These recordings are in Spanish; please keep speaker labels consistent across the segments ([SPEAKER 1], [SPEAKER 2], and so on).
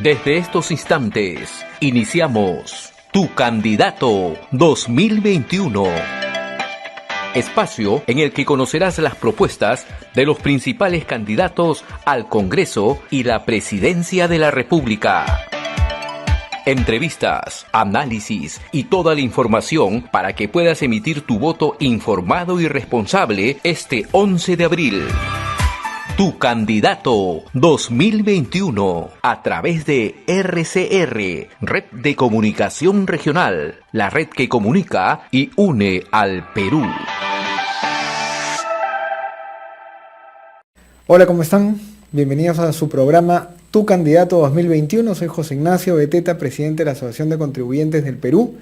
[SPEAKER 1] Desde estos instantes, iniciamos Tu Candidato 2021. Espacio en el que conocerás las propuestas de los principales candidatos al Congreso y la Presidencia de la República. Entrevistas, análisis y toda la información para que puedas emitir tu voto informado y responsable este 11 de abril. Tu Candidato 2021 a través de RCR, Red de Comunicación Regional, la red que comunica y une al Perú.
[SPEAKER 2] Hola, ¿cómo están? Bienvenidos a su programa Tu Candidato 2021. Soy José Ignacio Beteta, presidente de la Asociación de Contribuyentes del Perú.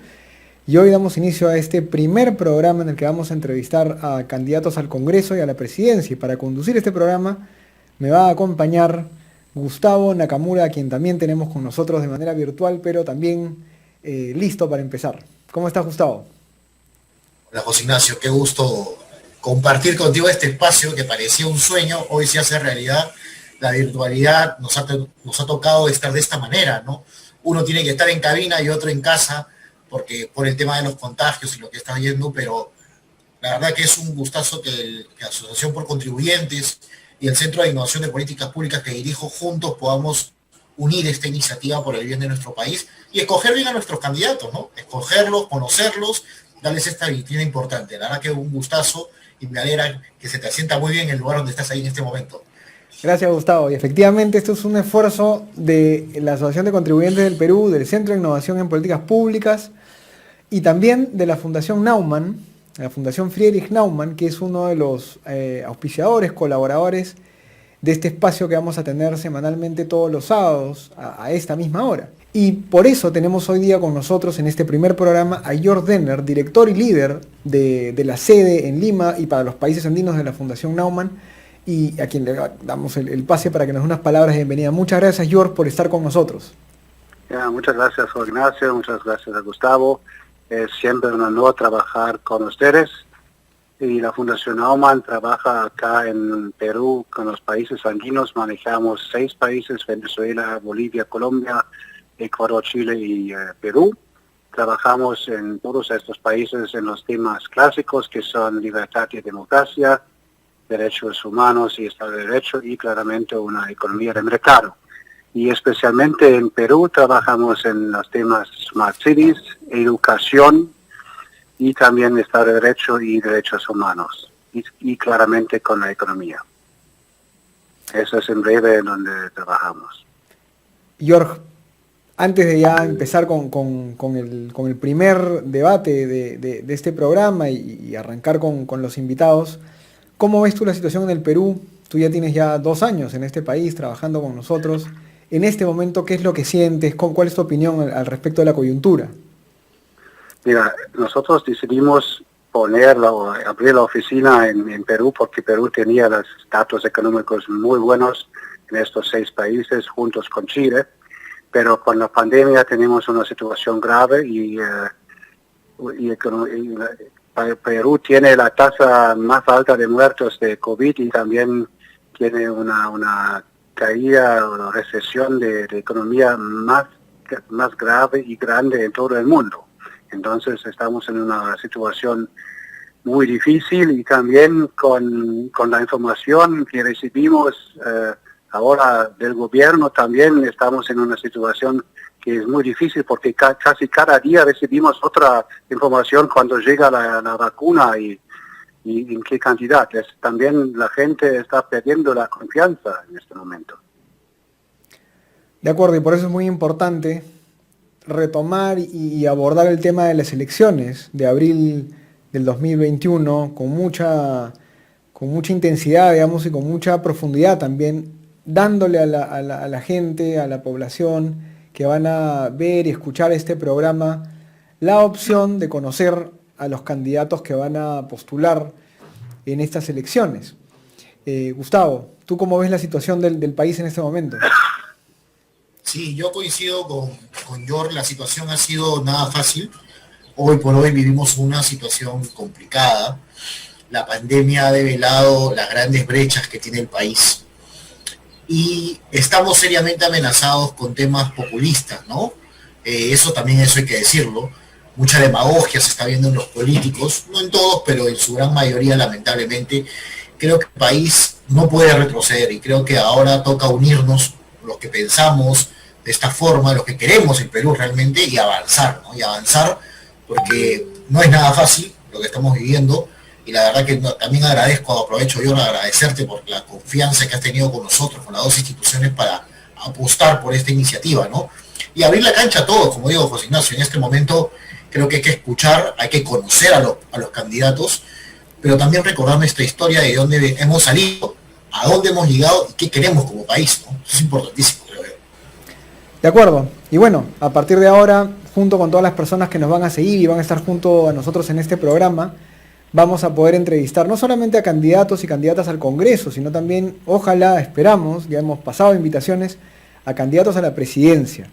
[SPEAKER 2] Y hoy damos inicio a este primer programa en el que vamos a entrevistar a candidatos al Congreso y a la Presidencia. Y para conducir este programa me va a acompañar Gustavo Nakamura, a quien también tenemos con nosotros de manera virtual, pero también listo para empezar. ¿Cómo estás, Gustavo?
[SPEAKER 3] Hola, José Ignacio, qué gusto compartir contigo este espacio que parecía un sueño, hoy se hace realidad. La virtualidad nos ha tocado estar de esta manera, ¿no? Uno tiene que estar en cabina y otro en casa, porque por el tema de los contagios y lo que está yendo, pero la verdad que es un gustazo que la Asociación por Contribuyentes y el Centro de Innovación de Políticas Públicas que dirijo juntos podamos unir esta iniciativa por el bien de nuestro país y escoger bien a nuestros candidatos, ¿no? Escogerlos, conocerlos, darles esta vitrina importante. La verdad que un gustazo y me alegra que se te asienta muy bien el lugar donde estás ahí en este momento.
[SPEAKER 2] Gracias, Gustavo. Y efectivamente esto es un esfuerzo de la Asociación de Contribuyentes del Perú, del Centro de Innovación en Políticas Públicas y también de la Fundación Naumann, la Fundación Friedrich Naumann, que es uno de los auspiciadores, colaboradores de este espacio que vamos a tener semanalmente todos los sábados a esta misma hora. Y por eso tenemos hoy día con nosotros en este primer programa a Jörg Denner, director y líder de la sede en Lima y para los países andinos de la Fundación Naumann, y a quien le damos el pase para que nos dé unas palabras de bienvenida. Muchas gracias, Jörg, por estar con nosotros.
[SPEAKER 4] Muchas gracias, José Ignacio, muchas gracias a Gustavo. Es siempre un honor trabajar con ustedes. Y la Fundación Naumann trabaja acá en Perú con los países andinos. Manejamos 6 países: Venezuela, Bolivia, Colombia, Ecuador, Chile y Perú. Trabajamos en todos estos países en los temas clásicos que son libertad y democracia, derechos humanos y Estado de Derecho y claramente una economía de mercado. Y especialmente en Perú trabajamos en los temas Smart Cities, educación y también Estado de Derecho y derechos humanos y claramente con la economía. Eso es en breve en donde trabajamos.
[SPEAKER 2] Jörg, antes de ya empezar con el primer debate de este programa y arrancar con los invitados, ¿cómo ves tú la situación en el Perú? Tú ya tienes ya 2 años en este país trabajando con nosotros. En este momento, ¿qué es lo que sientes? ¿Cuál es tu opinión al respecto de la coyuntura?
[SPEAKER 4] Mira, nosotros decidimos abrir la oficina en Perú porque Perú tenía los datos económicos muy buenos en estos 6 países juntos con Chile, pero con la pandemia tenemos una situación grave y Perú tiene la tasa más alta de muertos de COVID y también tiene una caída, una recesión de economía más grave y grande en todo el mundo. Entonces estamos en una situación muy difícil y también con la información que recibimos ahora del gobierno también estamos en una situación que es muy difícil porque casi cada día recibimos otra información cuando llega la vacuna y en qué cantidad. También la gente está perdiendo la confianza en este momento.
[SPEAKER 2] De acuerdo, y por eso es muy importante retomar y abordar el tema de las elecciones de abril del 2021 con mucha intensidad, digamos, y con mucha profundidad también, dándole a la gente, a la población que van a ver y escuchar este programa, la opción de conocer a los candidatos que van a postular en estas elecciones. Gustavo, ¿tú cómo ves la situación del país en este momento?
[SPEAKER 3] Sí, yo coincido con Jörg, la situación ha sido nada fácil. Hoy por hoy vivimos una situación complicada. La pandemia ha develado las grandes brechas que tiene el país. y estamos seriamente amenazados con temas populistas, ¿no? Eso hay que decirlo. Mucha demagogia se está viendo en los políticos, no en todos, pero en su gran mayoría, lamentablemente. Creo que el país no puede retroceder y creo que ahora toca unirnos los que pensamos de esta forma, los que queremos el Perú realmente, y avanzar, ¿no? Y avanzar, porque no es nada fácil lo que estamos viviendo, y la verdad que también aprovecho yo a agradecerte por la confianza que has tenido con nosotros, con las dos instituciones, para apostar por esta iniciativa, ¿no? Y abrir la cancha a todos, como digo, José Ignacio. En este momento creo que hay que escuchar, hay que conocer a los candidatos, pero también recordar nuestra historia, de dónde hemos salido, a dónde hemos llegado y qué queremos como país, ¿no? Eso es importantísimo, creo yo.
[SPEAKER 2] De acuerdo. Y bueno, a partir de ahora, junto con todas las personas que nos van a seguir y van a estar junto a nosotros en este programa, vamos a poder entrevistar no solamente a candidatos y candidatas al Congreso, sino también, ojalá, esperamos, ya hemos pasado invitaciones, a candidatos a la presidencia.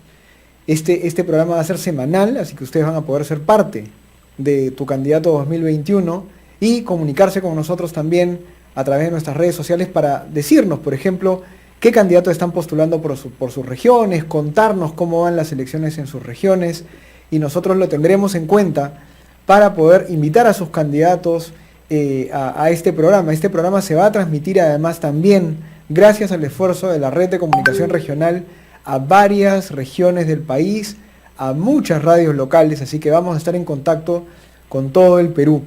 [SPEAKER 2] Este programa va a ser semanal, así que ustedes van a poder ser parte de Tu Candidato 2021 y comunicarse con nosotros también a través de nuestras redes sociales para decirnos, por ejemplo, qué candidatos están postulando por sus regiones, contarnos cómo van las elecciones en sus regiones, y nosotros lo tendremos en cuenta para poder invitar a sus candidatos a este programa. Este programa se va a transmitir además también, gracias al esfuerzo de la Red de Comunicación Regional, a varias regiones del país, a muchas radios locales, así que vamos a estar en contacto con todo el Perú.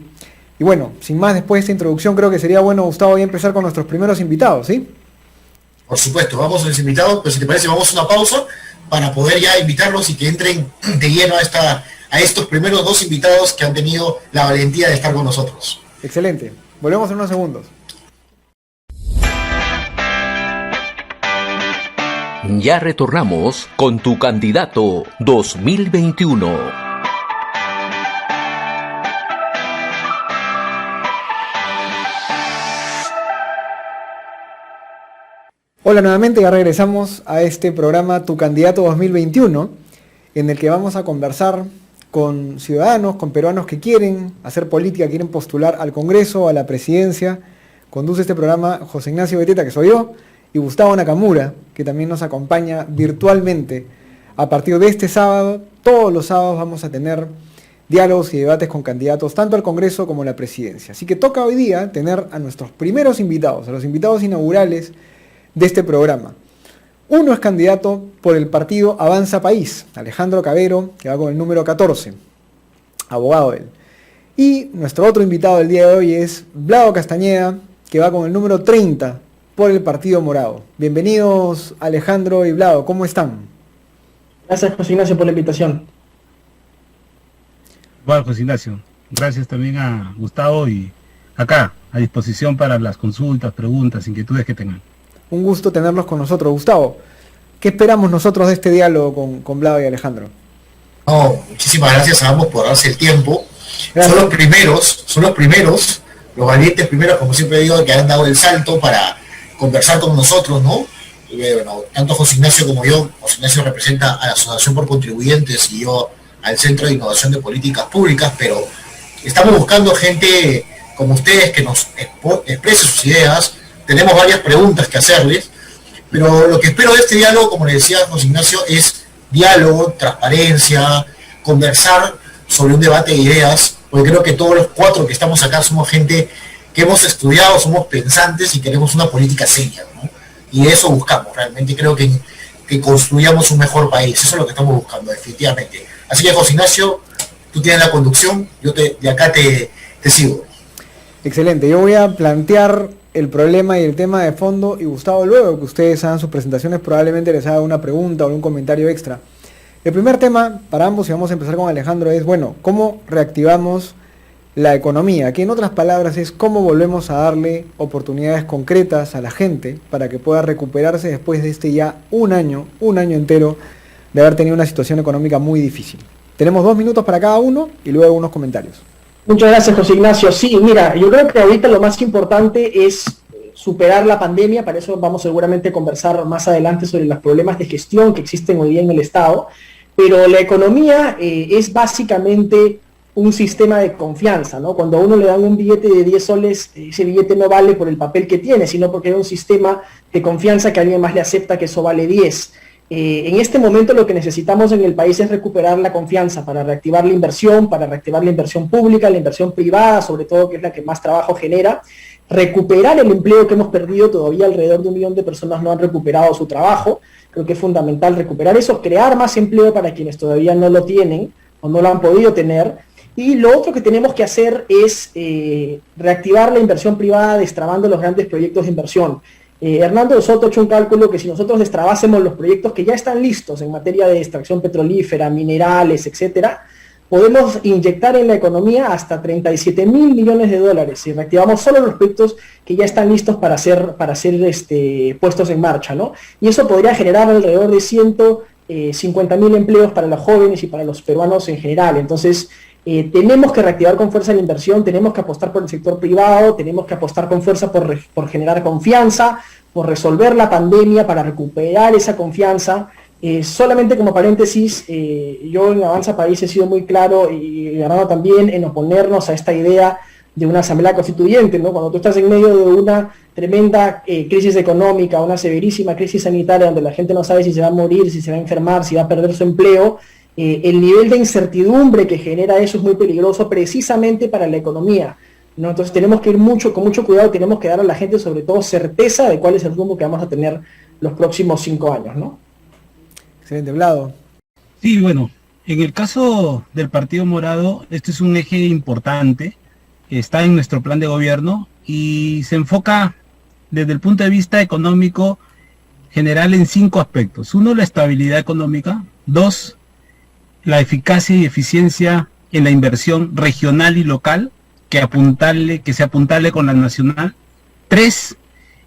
[SPEAKER 2] Y bueno, sin más, después de esta introducción, creo que sería bueno, Gustavo, ya empezar con nuestros primeros invitados, ¿sí?
[SPEAKER 3] Por supuesto, vamos a los invitados, pero si te parece, vamos a una pausa para poder ya invitarlos y que entren de lleno a estos primeros dos invitados que han tenido la valentía de estar con nosotros.
[SPEAKER 2] Excelente. Volvemos en unos segundos.
[SPEAKER 1] Ya retornamos con Tu Candidato 2021.
[SPEAKER 2] Hola nuevamente, ya regresamos a este programa Tu Candidato 2021, en el que vamos a conversar con ciudadanos, con peruanos que quieren hacer política, quieren postular al Congreso, a la presidencia. Conduce este programa José Ignacio Beteta, que soy yo, y Gustavo Nakamura, que también nos acompaña virtualmente. A partir de este sábado, todos los sábados vamos a tener diálogos y debates con candidatos tanto al Congreso como a la presidencia. Así que toca hoy día tener a nuestros primeros invitados, a los invitados inaugurales de este programa. Uno es candidato por el partido Avanza País, Alejandro Cabero, que va con el número 14, abogado él. Y nuestro otro invitado del día de hoy es Vlado Castañeda, que va con el número 30 por el Partido Morado. Bienvenidos Alejandro y Vlado, ¿cómo están?
[SPEAKER 5] Gracias, José Ignacio, por la invitación.
[SPEAKER 6] Bueno, José Ignacio, gracias también a Gustavo y acá, a disposición para las consultas, preguntas, inquietudes que tengan. Un
[SPEAKER 2] gusto tenerlos con nosotros. Gustavo, ¿qué esperamos nosotros de este diálogo con Vlado y Alejandro?
[SPEAKER 3] No, muchísimas gracias a ambos por darse el tiempo. Gracias. Son los primeros, los valientes primeros, como siempre digo, que han dado el salto para conversar con nosotros, ¿no? Bueno, tanto José Ignacio como yo. José Ignacio representa a la Asociación por Contribuyentes y yo al Centro de Innovación de Políticas Públicas, pero estamos buscando gente como ustedes que nos exprese sus ideas. Tenemos varias preguntas que hacerles, pero lo que espero de este diálogo, como le decía José Ignacio, es diálogo, transparencia, conversar sobre un debate de ideas, porque creo que todos los cuatro que estamos acá somos gente que hemos estudiado, somos pensantes y queremos una política seria, ¿no? Y eso buscamos, realmente creo que construyamos un mejor país, eso es lo que estamos buscando, definitivamente. Así que José Ignacio, tú tienes la conducción, yo de acá te sigo.
[SPEAKER 2] Excelente, yo voy a plantear el problema y el tema de fondo, y Gustavo, luego que ustedes hagan sus presentaciones, probablemente les haga una pregunta o un comentario extra. El primer tema para ambos, y vamos a empezar con Alejandro, es, bueno, ¿cómo reactivamos la economía? Que en otras palabras es cómo volvemos a darle oportunidades concretas a la gente para que pueda recuperarse después de este ya un año entero de haber tenido una situación económica muy difícil. Tenemos 2 minutos para cada uno y luego unos comentarios.
[SPEAKER 5] Muchas gracias, José Ignacio. Sí, mira, yo creo que ahorita lo más importante es superar la pandemia. Para eso vamos seguramente a conversar más adelante sobre los problemas de gestión que existen hoy día en el Estado. Pero la economía es básicamente un sistema de confianza, ¿no? Cuando a uno le dan un billete de 10 soles, ese billete no vale por el papel que tiene, sino porque hay un sistema de confianza que alguien más le acepta que eso vale 10. En este momento lo que necesitamos en el país es recuperar la confianza para reactivar la inversión pública, la inversión privada, sobre todo, que es la que más trabajo genera, recuperar el empleo que hemos perdido. Todavía alrededor de 1 millón de personas no han recuperado su trabajo. Creo que es fundamental recuperar eso, crear más empleo para quienes todavía no lo tienen o no lo han podido tener. Y lo otro que tenemos que hacer es reactivar la inversión privada destrabando los grandes proyectos de inversión. Hernando de Soto ha hecho un cálculo que si nosotros destrabásemos los proyectos que ya están listos en materia de extracción petrolífera, minerales, etcétera, podemos inyectar en la economía hasta 37.000 millones de dólares si reactivamos solo los proyectos que ya están listos para ser puestos en marcha, ¿no? Y eso podría generar alrededor de 150.000 empleos para los jóvenes y para los peruanos en general. Entonces, tenemos que reactivar con fuerza la inversión, tenemos que apostar por el sector privado, tenemos que apostar con fuerza por generar confianza, por resolver la pandemia, para recuperar esa confianza. Solamente como paréntesis, yo en Avanza País he sido muy claro, y Hernando también, en oponernos a esta idea de una asamblea constituyente, ¿no? Cuando tú estás en medio de una tremenda crisis económica, una severísima crisis sanitaria, donde la gente no sabe si se va a morir, si se va a enfermar, si va a perder su empleo, el nivel de incertidumbre que genera eso es muy peligroso precisamente para la economía, ¿no? Entonces tenemos que ir con mucho cuidado, tenemos que dar a la gente sobre todo certeza de cuál es el rumbo que vamos a tener los próximos 5 años, ¿no?
[SPEAKER 2] Excelente, Vlado.
[SPEAKER 6] Sí, bueno, en el caso del Partido Morado, este es un eje importante, está en nuestro plan de gobierno y se enfoca desde el punto de vista económico general en 5 aspectos. 1, la estabilidad económica. 2, la eficacia y eficiencia en la inversión regional y local, que se apuntale con la nacional. 3,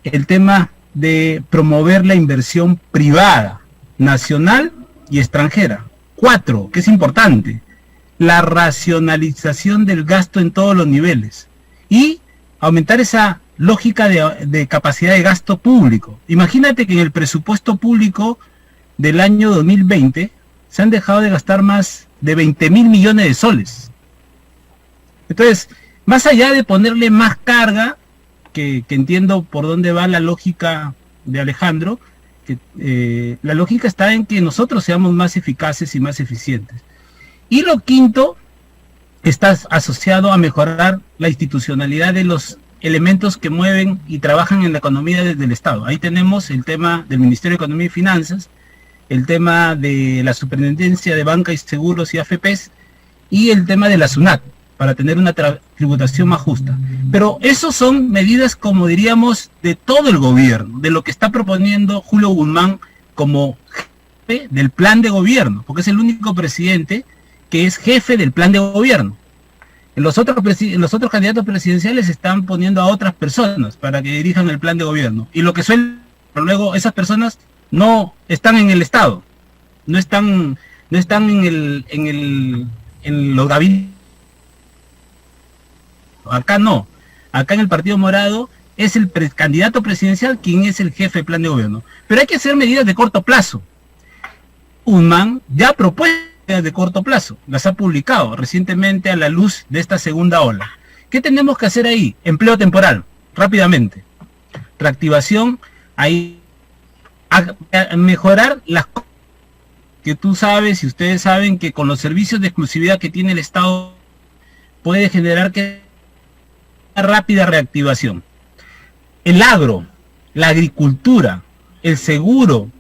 [SPEAKER 6] el tema de promover la inversión privada, nacional y extranjera. 4, que es importante, la racionalización del gasto en todos los niveles y aumentar esa lógica de capacidad de gasto público. Imagínate que en el presupuesto público del año 2020 se han dejado de gastar más de 20.000 millones de soles. Entonces, más allá de ponerle más carga, que entiendo por dónde va la lógica de Alejandro, que la lógica está en que nosotros seamos más eficaces y más eficientes. Y lo quinto está asociado a mejorar la institucionalidad de los elementos que mueven y trabajan en la economía desde el Estado. Ahí tenemos el tema del Ministerio de Economía y Finanzas, el tema de la Superintendencia de Banca y Seguros y AFPs, y el tema de la SUNAT, para tener una tributación más justa. Pero esos son medidas, como diríamos, de todo el gobierno, de lo que está proponiendo Julio Guzmán como jefe del plan de gobierno, porque es el único presidente que es jefe del plan de gobierno. Los otros candidatos presidenciales están poniendo a otras personas para que dirijan el plan de gobierno. Y lo que suele, luego esas personas no están en el Estado, no están en los gabinetes. Acá no, acá en el Partido Morado es el candidato presidencial quien es el jefe del plan de gobierno. Pero hay que hacer medidas de corto plazo. Guzmán ya propuso medidas de corto plazo, las ha publicado recientemente a la luz de esta segunda ola. ¿Qué tenemos que hacer ahí? Empleo temporal, rápidamente. Reactivación, ahí a mejorar las cosas que tú sabes y ustedes saben que con los servicios de exclusividad que tiene el Estado puede generar que una rápida reactivación. El agro, la agricultura, el seguro,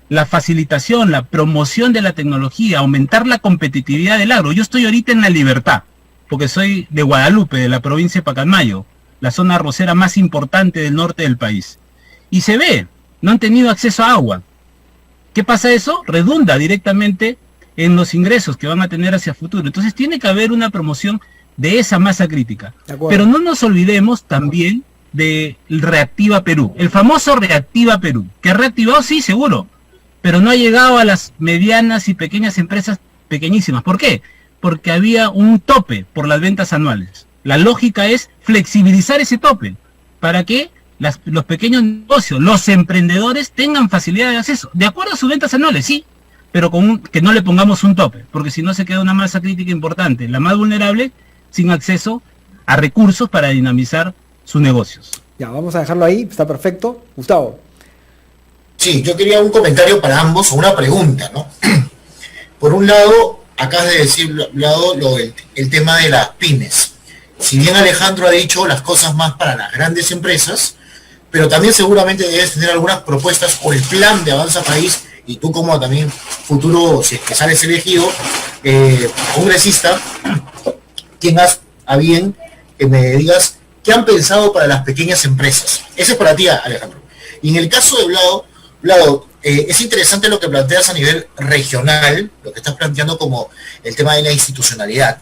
[SPEAKER 6] la facilitación, la promoción de la tecnología, aumentar la competitividad del agro. Yo estoy ahorita en La Libertad, porque soy de Guadalupe, de la provincia de Pacalmayo, la zona arrocera más importante del norte del país. Y se ve, no han tenido acceso a agua. ¿Qué pasa eso? Redunda directamente en los ingresos que van a tener hacia futuro. Entonces tiene que haber una promoción de esa masa crítica. Pero no nos olvidemos también de Reactiva Perú, el famoso Reactiva Perú, que ha reactivado, sí, seguro, pero no ha llegado a las medianas y pequeñas empresas pequeñísimas. ¿Por qué? Porque había un tope por las ventas anuales. La lógica es flexibilizar ese tope para que los pequeños negocios, los emprendedores tengan facilidad de acceso, de acuerdo a sus ventas anuales, sí, pero que no le pongamos un tope, porque si no se queda una masa crítica importante, la más vulnerable, sin acceso a recursos para dinamizar sus negocios.
[SPEAKER 2] Ya, vamos a dejarlo ahí, está perfecto. Gustavo.
[SPEAKER 3] Sí, yo quería un comentario para ambos o una pregunta, ¿no? Por un lado, acabas de decir el tema de las pymes. Si bien Alejandro ha dicho las cosas más para las grandes empresas, pero también seguramente debes tener algunas propuestas o el plan de Avanza País, y tú como también futuro, si es que sales elegido, congresista, tengas a bien que me digas qué han pensado para las pequeñas empresas. Ese es para ti, Alejandro. Y en el caso de Vlado, es interesante lo que planteas a nivel regional, lo que estás planteando como el tema de la institucionalidad.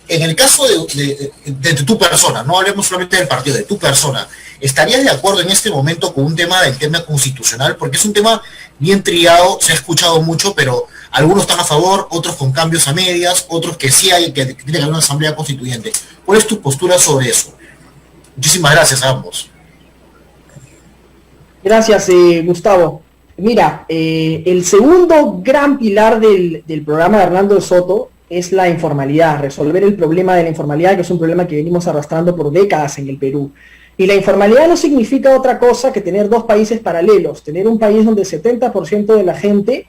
[SPEAKER 3] En el caso de tu persona, no hablemos solamente del partido, de tu persona, ¿estarías de acuerdo en este momento con un tema del tema constitucional? Porque es un tema bien trillado, se ha escuchado mucho, pero algunos están a favor, otros con cambios a medias, otros que sí hay, que tiene que haber una asamblea constituyente. ¿Cuál es tu postura sobre eso? Muchísimas gracias a ambos.
[SPEAKER 5] Gracias, Gustavo. Mira, el segundo gran pilar del programa de Hernando de Soto es la informalidad, resolver el problema de la informalidad, que es un problema que venimos arrastrando por décadas en el Perú. Y la informalidad no significa otra cosa que tener dos países paralelos, tener un país donde el 70% de la gente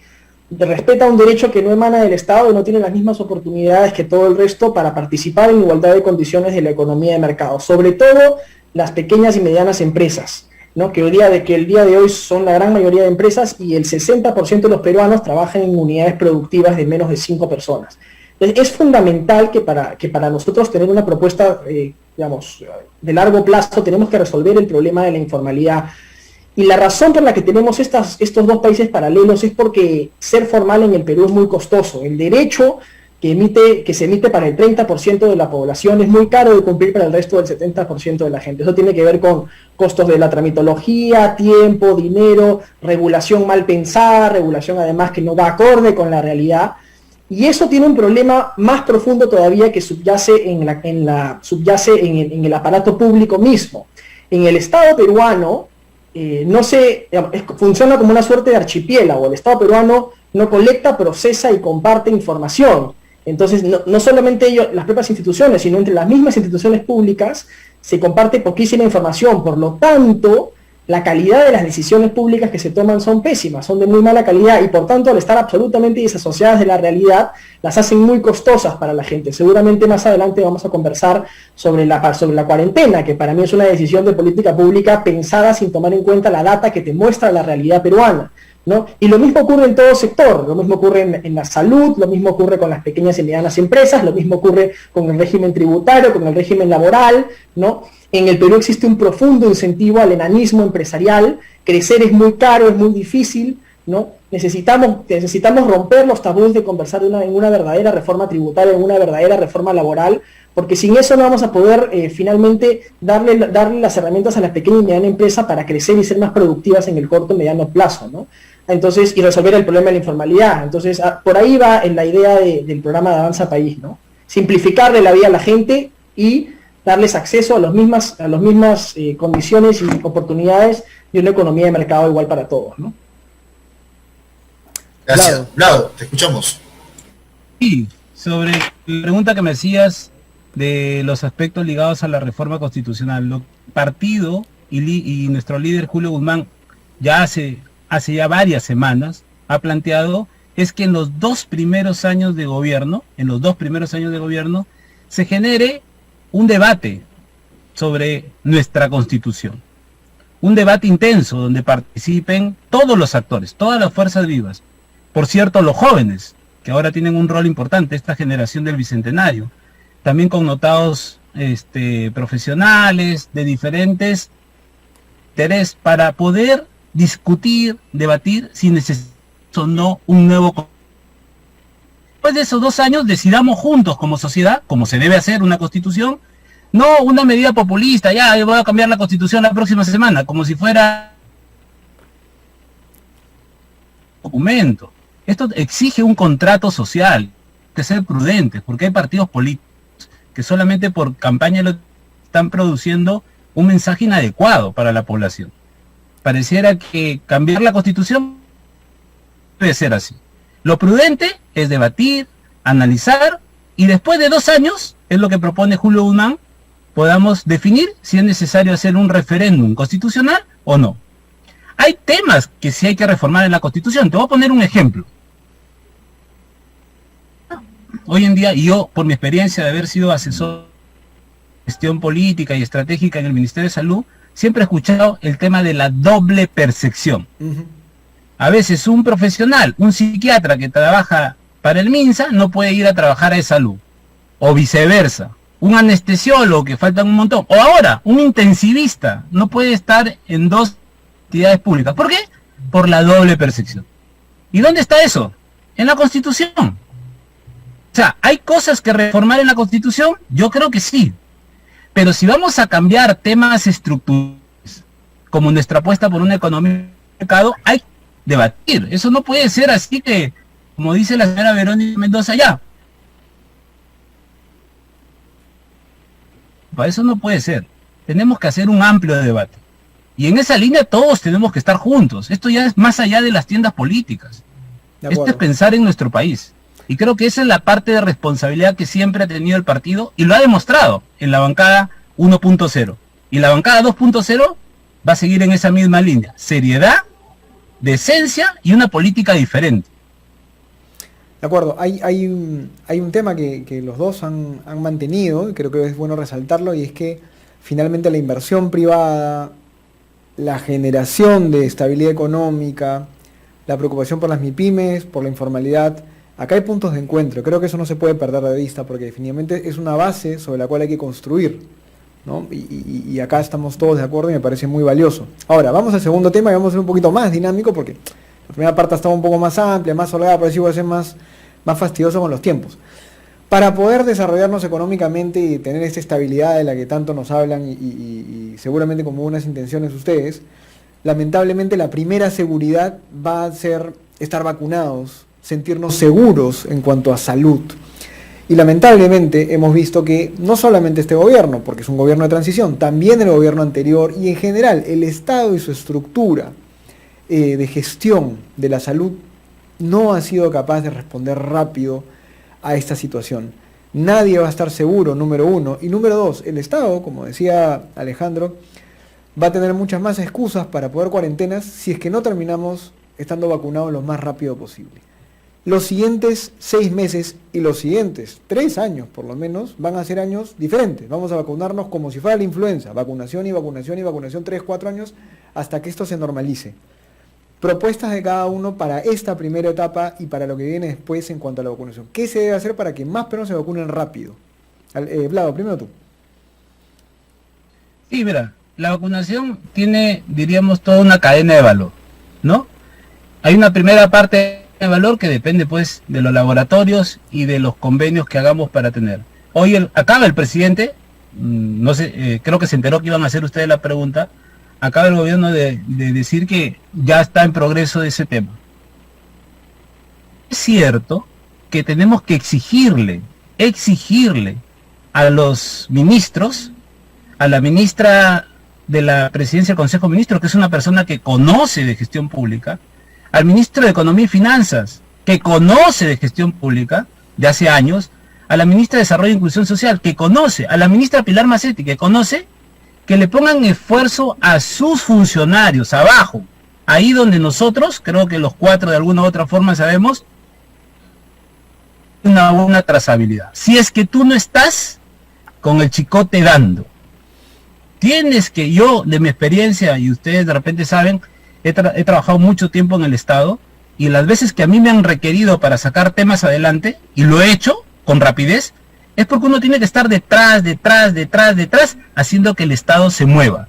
[SPEAKER 5] respeta un derecho que no emana del Estado y no tiene las mismas oportunidades que todo el resto para participar en igualdad de condiciones de la economía de mercado, sobre todo las pequeñas y medianas empresas, ¿no? Que el día de hoy son la gran mayoría de empresas y el 60% de los peruanos trabajan en unidades productivas de menos de 5 personas. Entonces, es fundamental que para nosotros tener una propuesta, de largo plazo, tenemos que resolver el problema de la informalidad. Y la razón por la que tenemos estos dos países paralelos es porque ser formal en el Perú es muy costoso. El derecho que se emite para el 30% de la población es muy caro de cumplir para el resto del 70% de la gente. Eso tiene que ver con costos de la tramitología, tiempo, dinero, regulación mal pensada, regulación además que no va acorde con la realidad. Y eso tiene un problema más profundo todavía que subyace en el aparato público mismo. En el Estado peruano funciona como una suerte de archipiélago. El Estado peruano no colecta, procesa y comparte información. Entonces, no solamente las propias instituciones, sino entre las mismas instituciones públicas se comparte poquísima información. Por lo tanto, la calidad de las decisiones públicas que se toman son pésimas, son de muy mala calidad y por tanto al estar absolutamente desasociadas de la realidad, las hacen muy costosas para la gente. Seguramente más adelante vamos a conversar sobre la cuarentena, que para mí es una decisión de política pública pensada sin tomar en cuenta la data que te muestra la realidad peruana, ¿no? Y lo mismo ocurre en todo sector, lo mismo ocurre en la salud, lo mismo ocurre con las pequeñas y medianas empresas, lo mismo ocurre con el régimen tributario, con el régimen laboral, ¿no? En el Perú existe un profundo incentivo al enanismo empresarial, crecer es muy caro, es muy difícil, ¿no? Necesitamos romper los tabús de conversar en una verdadera reforma tributaria, en una verdadera reforma laboral, porque sin eso no vamos a poder finalmente darle las herramientas a las pequeñas y medianas empresas para crecer y ser más productivas en el corto y mediano plazo, ¿no? Entonces, y resolver el problema de la informalidad. Entonces, por ahí va en la idea del programa de Avanza País, ¿no? Simplificarle la vida a la gente y darles acceso a las mismas condiciones y oportunidades de una economía de mercado igual para todos, ¿no?
[SPEAKER 3] Gracias. Vlado, te escuchamos.
[SPEAKER 6] Sí, sobre la pregunta que me hacías de los aspectos ligados a la reforma constitucional, lo partido y nuestro líder Julio Guzmán ya hace ya varias semanas ha planteado es que en los dos primeros años de gobierno, se genere un debate sobre nuestra Constitución. Un debate intenso donde participen todos los actores, todas las fuerzas vivas. Por cierto, los jóvenes, que ahora tienen un rol importante, esta generación del Bicentenario. También connotados profesionales de diferentes intereses para poder discutir, debatir si necesitamos o no un nuevo. Después de esos 2 años decidamos juntos como sociedad, como se debe hacer una constitución, no una medida populista, ya voy a cambiar la constitución la próxima semana, como si fuera documento. Esto exige un contrato social, hay que ser prudentes, porque hay partidos políticos que solamente por campaña lo están produciendo un mensaje inadecuado para la población. Pareciera que cambiar la constitución debe ser así. Lo prudente es debatir, analizar, y después de 2 años, es lo que propone Julio Guzmán, podamos definir si es necesario hacer un referéndum constitucional o no. Hay temas que sí hay que reformar en la Constitución. Te voy a poner un ejemplo. Hoy en día, y yo, por mi experiencia de haber sido asesor de gestión política y estratégica en el Ministerio de Salud, siempre he escuchado el tema de la doble percepción. A veces un profesional, un psiquiatra que trabaja para el MINSA, no puede ir a trabajar a salud. O viceversa. Un anestesiólogo, que faltan un montón. O ahora, un intensivista, no puede estar en 2 entidades públicas. ¿Por qué? Por la doble percepción. ¿Y dónde está eso? En la Constitución. O sea, ¿hay cosas que reformar en la Constitución? Yo creo que sí. Pero si vamos a cambiar temas estructurales, como nuestra apuesta por una economía de mercado, hay que debatir. Eso no puede ser así que, como dice la señora Verónica Mendoza, ya. Para eso no puede ser. Tenemos que hacer un amplio debate. Y en esa línea todos tenemos que estar juntos. Esto ya es más allá de las tiendas políticas. Esto es pensar en nuestro país. Y creo que esa es la parte de responsabilidad que siempre ha tenido el partido y lo ha demostrado en la bancada 1.0. Y la bancada 2.0 va a seguir en esa misma línea. Seriedad, decencia y una política diferente.
[SPEAKER 2] De acuerdo, hay un tema que los dos han mantenido, y creo que es bueno resaltarlo, y es que finalmente la inversión privada, la generación de estabilidad económica, la preocupación por las MIPYMES, por la informalidad, acá hay puntos de encuentro. Creo que eso no se puede perder de vista porque definitivamente es una base sobre la cual hay que construir, ¿no? Y acá estamos todos de acuerdo y me parece muy valioso. Ahora, vamos al segundo tema y vamos a ser un poquito más dinámico porque la primera parte estaba un poco más amplia, más holgada, por eso voy a ser más fastidioso con los tiempos. Para poder desarrollarnos económicamente y tener esta estabilidad de la que tanto nos hablan y seguramente con buenas intenciones ustedes, lamentablemente la primera seguridad va a ser estar vacunados, sentirnos seguros en cuanto a salud. Y lamentablemente hemos visto que no solamente este gobierno, porque es un gobierno de transición, también el gobierno anterior y en general el Estado y su estructura de gestión de la salud no ha sido capaz de responder rápido a esta situación. Nadie va a estar seguro, número uno. Y número dos, el Estado, como decía Alejandro, va a tener muchas más excusas para poder cuarentenas si es que no terminamos estando vacunados lo más rápido posible. Los siguientes 6 meses y los siguientes 3 años, por lo menos, van a ser años diferentes. Vamos a vacunarnos como si fuera la influenza. Vacunación y vacunación y vacunación 3, 4 años hasta que esto se normalice. Propuestas de cada uno para esta primera etapa y para lo que viene después en cuanto a la vacunación. ¿Qué se debe hacer para que más personas se vacunen rápido? Vlado, primero tú.
[SPEAKER 6] Sí, mira, la vacunación tiene, diríamos, toda una cadena de valor, ¿no? Hay una primera parte de valor que depende, pues, de los laboratorios y de los convenios que hagamos para tener. Hoy acaba el presidente, no sé, creo que se enteró que iban a hacer ustedes la pregunta, acaba el gobierno de decir que ya está en progreso ese tema. Es cierto que tenemos que exigirle a los ministros, a la ministra de la Presidencia del Consejo de Ministros, que es una persona que conoce de gestión pública, al ministro de Economía y Finanzas, que conoce de gestión pública de hace años, a la ministra de Desarrollo e Inclusión Social, que conoce, a la ministra Pilar Macetti, que conoce, que le pongan esfuerzo a sus funcionarios abajo, ahí donde nosotros, creo que los 4 de alguna u otra forma sabemos, una buena trazabilidad. Si es que tú no estás con el chicote dando, tienes que, yo de mi experiencia, y ustedes de repente saben, he trabajado mucho tiempo en el Estado, y las veces que a mí me han requerido para sacar temas adelante, y lo he hecho con rapidez, es porque uno tiene que estar detrás, haciendo que el Estado se mueva.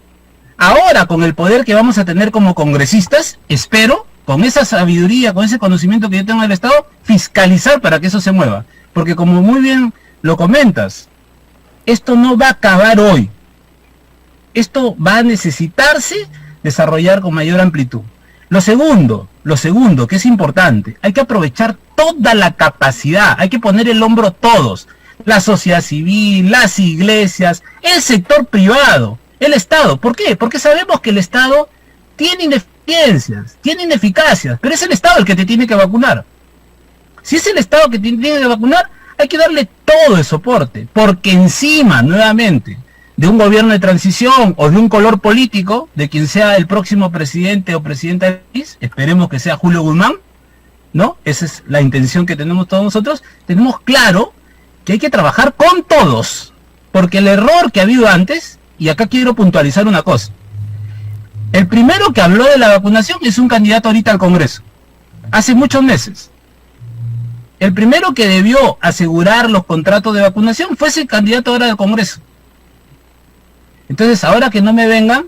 [SPEAKER 6] Ahora, con el poder que vamos a tener como congresistas, espero, con esa sabiduría, con ese conocimiento que yo tengo del Estado, fiscalizar para que eso se mueva. Porque como muy bien lo comentas, esto no va a acabar hoy. Esto va a necesitarse desarrollar con mayor amplitud. Lo segundo, que es importante, hay que aprovechar toda la capacidad, hay que poner el hombro todos. La sociedad civil, las iglesias, el sector privado, el Estado. ¿Por qué? Porque sabemos que el Estado tiene ineficiencias, tiene ineficacias, pero es el Estado el que te tiene que vacunar. Si es el Estado que tiene que vacunar, hay que darle todo el soporte, porque encima, nuevamente, de un gobierno de transición o de un color político, de quien sea el próximo presidente o presidenta del país, esperemos que sea Julio Guzmán, ¿no? Esa es la intención que tenemos todos nosotros. Tenemos claro que hay que trabajar con todos, porque el error que ha habido antes, y acá quiero puntualizar una cosa, el primero que habló de la vacunación es un candidato ahorita al Congreso, hace muchos meses. El primero que debió asegurar los contratos de vacunación fue ese candidato ahora del Congreso. Entonces, ahora que no me vengan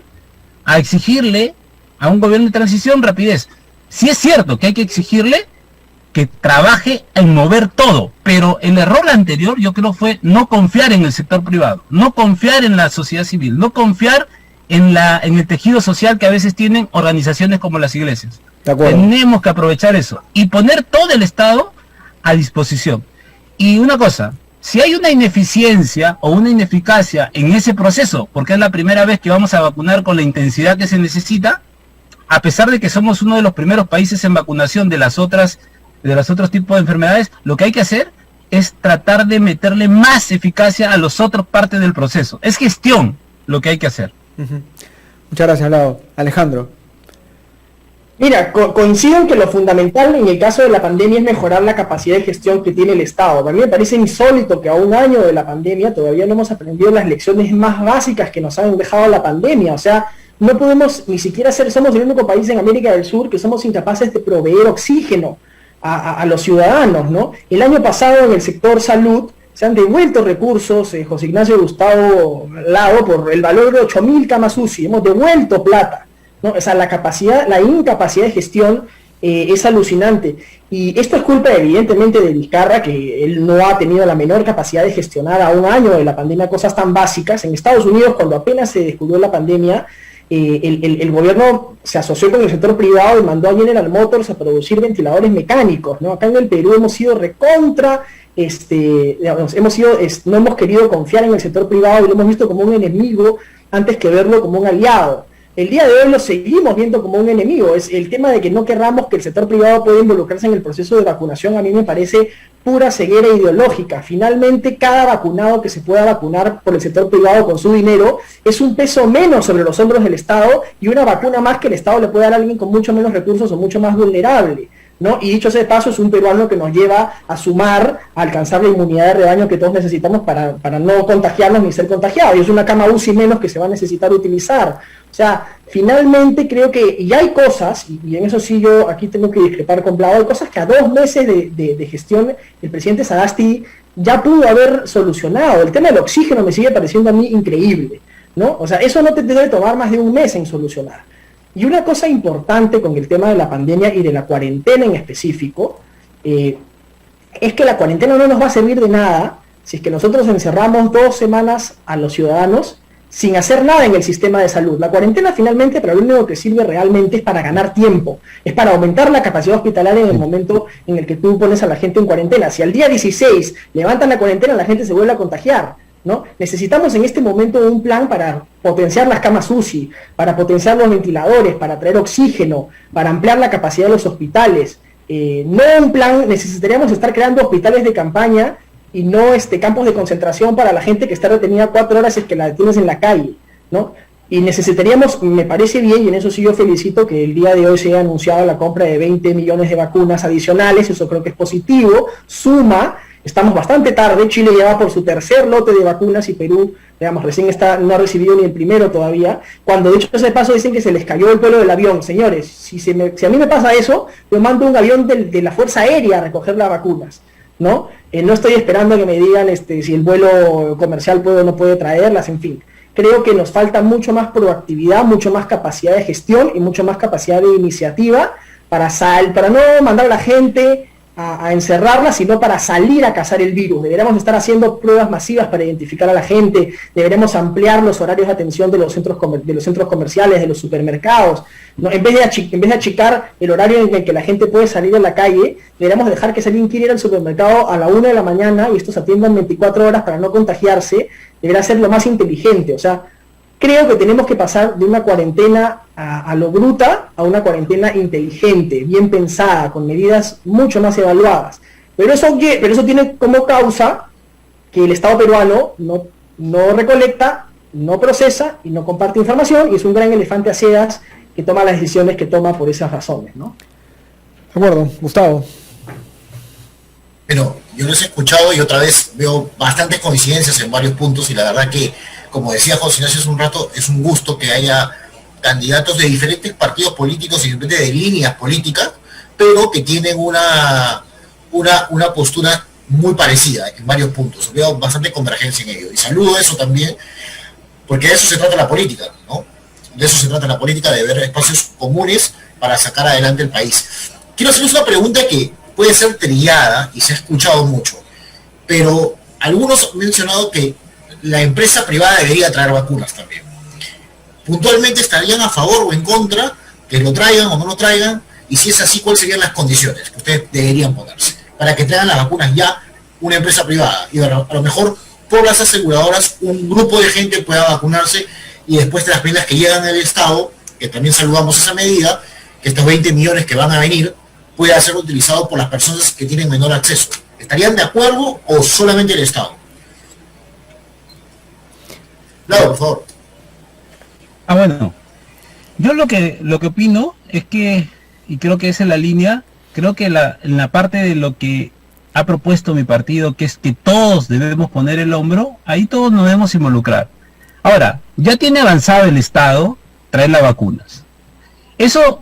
[SPEAKER 6] a exigirle a un gobierno de transición rapidez. Sí es cierto que hay que exigirle que trabaje en mover todo, pero el error anterior yo creo fue no confiar en el sector privado, no confiar en la sociedad civil, no confiar en el tejido social que a veces tienen organizaciones como las iglesias. Tenemos que aprovechar eso y poner todo el Estado a disposición. Y una cosa, si hay una ineficiencia o una ineficacia en ese proceso, porque es la primera vez que vamos a vacunar con la intensidad que se necesita, a pesar de que somos uno de los primeros países en vacunación de los otros tipos de enfermedades, lo que hay que hacer es tratar de meterle más eficacia a las otras partes del proceso. Es gestión lo que hay que hacer.
[SPEAKER 2] Muchas gracias, Lau. Alejandro.
[SPEAKER 5] Mira, coincido en que lo fundamental en el caso de la pandemia es mejorar la capacidad de gestión que tiene el Estado. A mí me parece insólito que a un año de la pandemia todavía no hemos aprendido las lecciones más básicas que nos han dejado la pandemia. O sea, no podemos ni siquiera somos el único país en América del Sur que somos incapaces de proveer oxígeno a los ciudadanos, ¿no? El año pasado en el sector salud se han devuelto recursos, José Ignacio Gustavo Lago, por el valor de 8.000 camas UCI. Hemos devuelto plata, ¿no? O sea, la incapacidad de gestión es alucinante. Y esto es culpa evidentemente de Vizcarra, que él no ha tenido la menor capacidad de gestionar a un año de la pandemia cosas tan básicas. En Estados Unidos, cuando apenas se descubrió la pandemia, el gobierno se asoció con el sector privado y mandó a General Motors a producir ventiladores mecánicos, ¿no? Acá en el Perú hemos sido recontra, no hemos querido confiar en el sector privado y lo hemos visto como un enemigo antes que verlo como un aliado. El día de hoy lo seguimos viendo como un enemigo. Es el tema de que no querramos que el sector privado pueda involucrarse en el proceso de vacunación. A mí me parece pura ceguera ideológica. Finalmente, cada vacunado que se pueda vacunar por el sector privado con su dinero es un peso menos sobre los hombros del Estado y una vacuna más que el Estado le puede dar a alguien con mucho menos recursos o mucho más vulnerable, ¿no? Y dicho sea de paso, es un peruano que nos lleva a sumar, a alcanzar la inmunidad de rebaño que todos necesitamos para no contagiarnos ni ser contagiados. Y es una cama UCI menos que se va a necesitar utilizar. O sea, finalmente creo que, y hay cosas, y en eso sí yo aquí tengo que discrepar con Plau, hay cosas que a 2 meses de gestión el presidente Sagasti ya pudo haber solucionado. El tema del oxígeno me sigue pareciendo a mí increíble, ¿no? O sea, eso no te debe tomar más de 1 mes en solucionar. Y una cosa importante con el tema de la pandemia y de la cuarentena en específico, es que la cuarentena no nos va a servir de nada si es que nosotros encerramos 2 semanas a los ciudadanos sin hacer nada en el sistema de salud. La cuarentena finalmente, pero lo único que sirve realmente es para ganar tiempo, es para aumentar la capacidad hospitalaria en el momento en el que tú pones a la gente en cuarentena. Si al día 16 levantan la cuarentena, la gente se vuelve a contagiar, ¿no? Necesitamos en este momento un plan para potenciar las camas UCI, para potenciar los ventiladores, para traer oxígeno, para ampliar la capacidad de los hospitales. No un plan, necesitaríamos estar creando hospitales de campaña y no campos de concentración para la gente que está retenida 4 horas es que la detienes en la calle, ¿no? Y necesitaríamos, me parece bien, y en eso sí yo felicito que el día de hoy se haya anunciado la compra de 20 millones de vacunas adicionales, eso creo que es positivo, suma, estamos bastante tarde, Chile ya va por su 3er lote de vacunas y Perú, digamos, recién no ha recibido ni el primero todavía, cuando de hecho ese paso dicen que se les cayó el pelo del avión. Señores, si a mí me pasa eso, yo mando un avión de la Fuerza Aérea a recoger las vacunas, ¿no? No estoy esperando que me digan si el vuelo comercial puede o no puede traerlas, en fin. Creo que nos falta mucho más proactividad, mucho más capacidad de gestión y mucho más capacidad de iniciativa para no mandar a la gente a encerrarla, sino para salir a cazar el virus. Deberíamos estar haciendo pruebas masivas para identificar a la gente, deberíamos ampliar los horarios de atención de los centros comerciales, de los supermercados, ¿no? En vez de achicar el horario en el que la gente puede salir a la calle, deberíamos dejar que si alguien quiere ir al supermercado a la 1 de la mañana y estos atiendan 24 horas para no contagiarse, debería ser lo más inteligente. O sea, creo que tenemos que pasar de una cuarentena a lo bruta a una cuarentena inteligente, bien pensada, con medidas mucho más evaluadas. Pero eso tiene como causa que el Estado peruano no recolecta, no procesa y no comparte información, y es un gran elefante a ciegas que toma las decisiones que toma por esas razones, ¿no?
[SPEAKER 2] De acuerdo, Gustavo.
[SPEAKER 3] Pero yo los he escuchado y otra vez veo bastantes coincidencias en varios puntos, y la verdad que, como decía José Ignacio hace un rato, es un gusto que haya candidatos de diferentes partidos políticos y de líneas políticas, pero que tienen una postura muy parecida en varios puntos. Veo bastante convergencia en ello. Y saludo eso también, porque de eso se trata la política, ¿no? De eso se trata la política, de ver espacios comunes para sacar adelante el país. Quiero hacerles una pregunta que puede ser trillada y se ha escuchado mucho, pero algunos han mencionado que la empresa privada debería traer vacunas también. Puntualmente, ¿estarían a favor o en contra que lo traigan o no lo traigan? Y si es así, ¿cuáles serían las condiciones que ustedes deberían ponerse para que traigan las vacunas ya una empresa privada? Y a lo mejor por las aseguradoras un grupo de gente pueda vacunarse, y después de las primas que llegan al Estado, que también saludamos esa medida, que estos 20 millones que van a venir pueda ser utilizado por las personas que tienen menor acceso. ¿Estarían de acuerdo o solamente el Estado? Claro, por favor.
[SPEAKER 6] Bueno, yo lo que opino es que, y creo que esa es la línea, creo que en la parte de lo que ha propuesto mi partido, que es que todos debemos poner el hombro, ahí todos nos debemos involucrar. Ahora, ya tiene avanzado el Estado traer las vacunas. Eso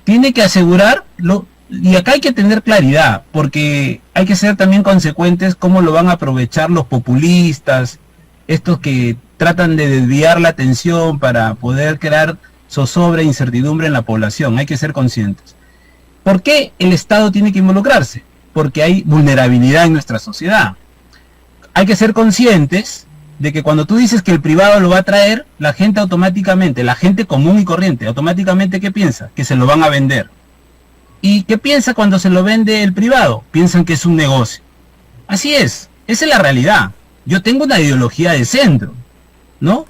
[SPEAKER 6] tiene que asegurarlo, y acá hay que tener claridad, porque hay que ser también consecuentes cómo lo van a aprovechar los populistas, estos que tratan de desviar la atención para poder crear zozobra e incertidumbre en la población. Hay que ser conscientes. ¿Por qué el Estado tiene que involucrarse? Porque hay vulnerabilidad en nuestra sociedad. Hay que ser conscientes de que cuando tú dices que el privado lo va a traer, la gente automáticamente, la gente común y corriente, automáticamente, ¿qué piensa? Que se lo van a vender. ¿Y qué piensa cuando se lo vende el privado? Piensan que es un negocio. Así es, esa es la realidad. Yo tengo una ideología de centro, ¿no?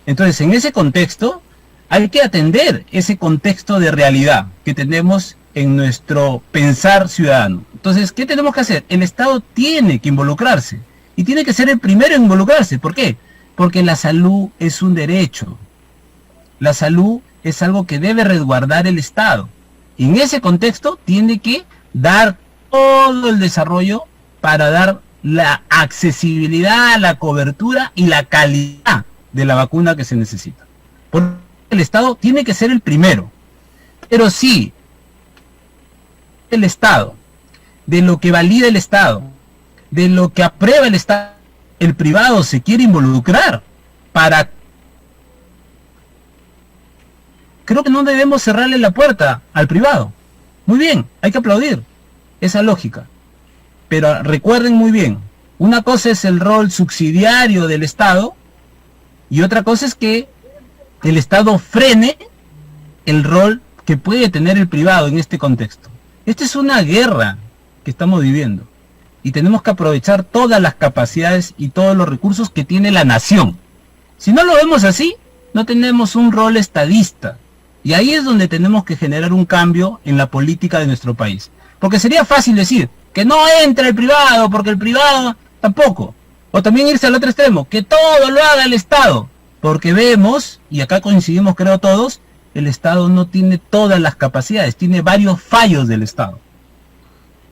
[SPEAKER 6] Entonces, en ese contexto, hay que atender ese contexto de realidad que tenemos en nuestro pensar ciudadano. Entonces, ¿qué tenemos que hacer? El Estado tiene que involucrarse, y tiene que ser el primero en involucrarse. ¿Por qué? Porque la salud es un derecho. La salud es algo que debe resguardar el Estado. Y en ese contexto tiene que dar todo el desarrollo para dar la accesibilidad, la cobertura y la calidad de la vacuna que se necesita. Porque el Estado tiene que ser el primero. Pero sí, el Estado, de lo que valida el Estado, de lo que aprueba el Estado, el privado se quiere involucrar para... Creo que no debemos cerrarle la puerta al privado. Muy bien, hay que aplaudir esa lógica. Pero recuerden muy bien, una cosa es el rol subsidiario del Estado, y otra cosa es que el Estado frene el rol que puede tener el privado en este contexto. Esta es una guerra que estamos viviendo, y tenemos que aprovechar todas las capacidades y todos los recursos que tiene la nación. Si no lo vemos así, no tenemos un rol estadista, y ahí es donde tenemos que generar un cambio en la política de nuestro país. Porque sería fácil decir que no entre el privado, porque el privado tampoco. O también irse al otro extremo, que todo lo haga el Estado. Porque vemos, y acá coincidimos creo todos, el Estado no tiene todas las capacidades, tiene varios fallos del Estado.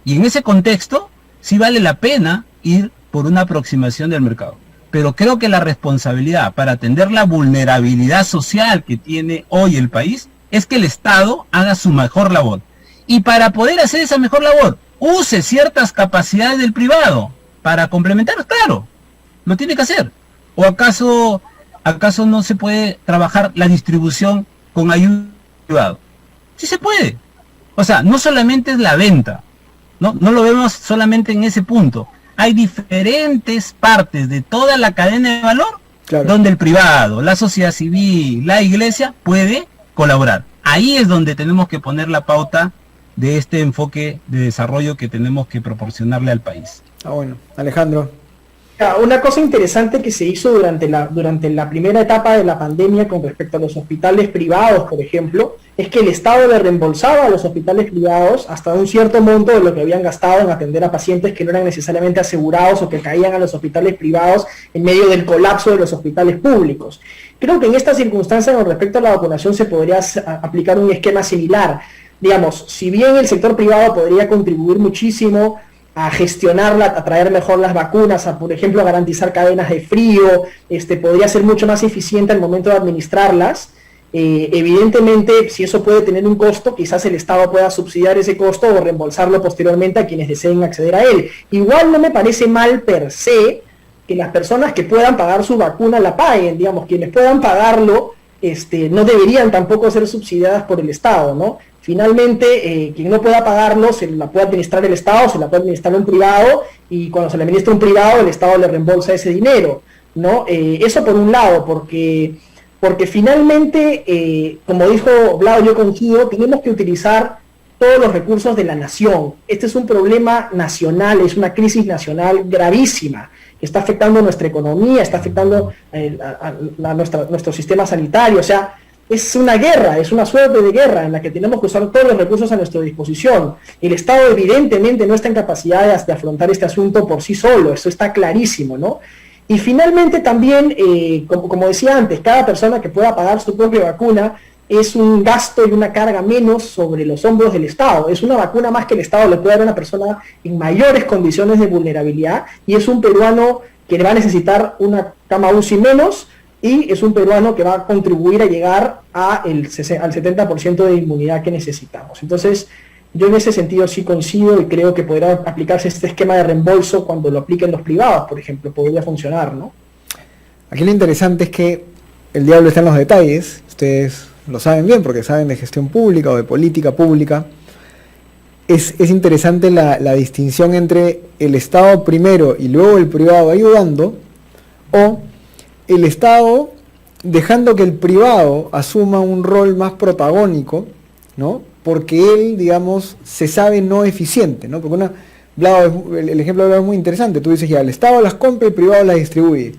[SPEAKER 6] Y en ese contexto, sí vale la pena ir por una aproximación del mercado. Pero creo que la responsabilidad para atender la vulnerabilidad social que tiene hoy el país es que el Estado haga su mejor labor. Y para poder hacer esa mejor labor, use ciertas capacidades del privado para complementar, claro, lo tiene que hacer. ¿O acaso no se puede trabajar la distribución con ayuda privada? Sí se puede. O sea, no solamente es la venta, no lo vemos solamente en ese punto. Hay diferentes partes de toda la cadena de valor, claro, donde el privado, la sociedad civil, la iglesia puede colaborar. Ahí es donde tenemos que poner la pauta de este enfoque de desarrollo que tenemos que proporcionarle al país.
[SPEAKER 2] Bueno, Alejandro.
[SPEAKER 5] Una cosa interesante que se hizo durante la primera etapa de la pandemia con respecto a los hospitales privados, por ejemplo, es que el Estado le reembolsaba a los hospitales privados hasta un cierto monto de lo que habían gastado en atender a pacientes que no eran necesariamente asegurados o que caían a los hospitales privados en medio del colapso de los hospitales públicos. Creo que en esta circunstancia, con respecto a la vacunación, se podría aplicar un esquema similar. Digamos, si bien el sector privado podría contribuir muchísimo a gestionarla, a traer mejor las vacunas, a, por ejemplo, a garantizar cadenas de frío, podría ser mucho más eficiente al momento de administrarlas. Evidentemente, si eso puede tener un costo, quizás el Estado pueda subsidiar ese costo o reembolsarlo posteriormente a quienes deseen acceder a él. Igual no me parece mal per se que las personas que puedan pagar su vacuna la paguen, digamos, quienes puedan pagarlo, no deberían tampoco ser subsidiadas por el Estado, ¿no? Finalmente, quien no pueda pagarlo, se la puede administrar el Estado, se la puede administrar un privado, y cuando se le administra un privado, el Estado le reembolsa ese dinero, ¿no? Eso por un lado, porque finalmente, como dijo Vlado, yo coincido, tenemos que utilizar todos los recursos de la nación. Este es un problema nacional, es una crisis nacional gravísima, que está afectando nuestra economía, está afectando a nuestro sistema sanitario, o sea, es una guerra, es una suerte de guerra en la que tenemos que usar todos los recursos a nuestra disposición. El Estado evidentemente no está en capacidad de afrontar este asunto por sí solo, eso está clarísimo, ¿no? Y finalmente también, como decía antes, cada persona que pueda pagar su propia vacuna es un gasto y una carga menos sobre los hombros del Estado. Es una vacuna más que el Estado le puede dar a una persona en mayores condiciones de vulnerabilidad, y es un peruano que va a necesitar una cama UCI menos, y es un peruano que va a contribuir a llegar al 70% de inmunidad que necesitamos. Entonces, yo en ese sentido sí coincido y creo que podrá aplicarse este esquema de reembolso cuando lo apliquen los privados, por ejemplo, podría funcionar, ¿no?
[SPEAKER 2] Aquí lo interesante es que el diablo está en los detalles, ustedes lo saben bien porque saben de gestión pública o de política pública. Es interesante la distinción entre el Estado primero y luego el privado ayudando, o el Estado dejando que el privado asuma un rol más protagónico, ¿no? Porque él, digamos, se sabe no eficiente, ¿no? Porque el ejemplo de Vlado es muy interesante. Tú dices, ya, el Estado las compra y el privado las distribuye.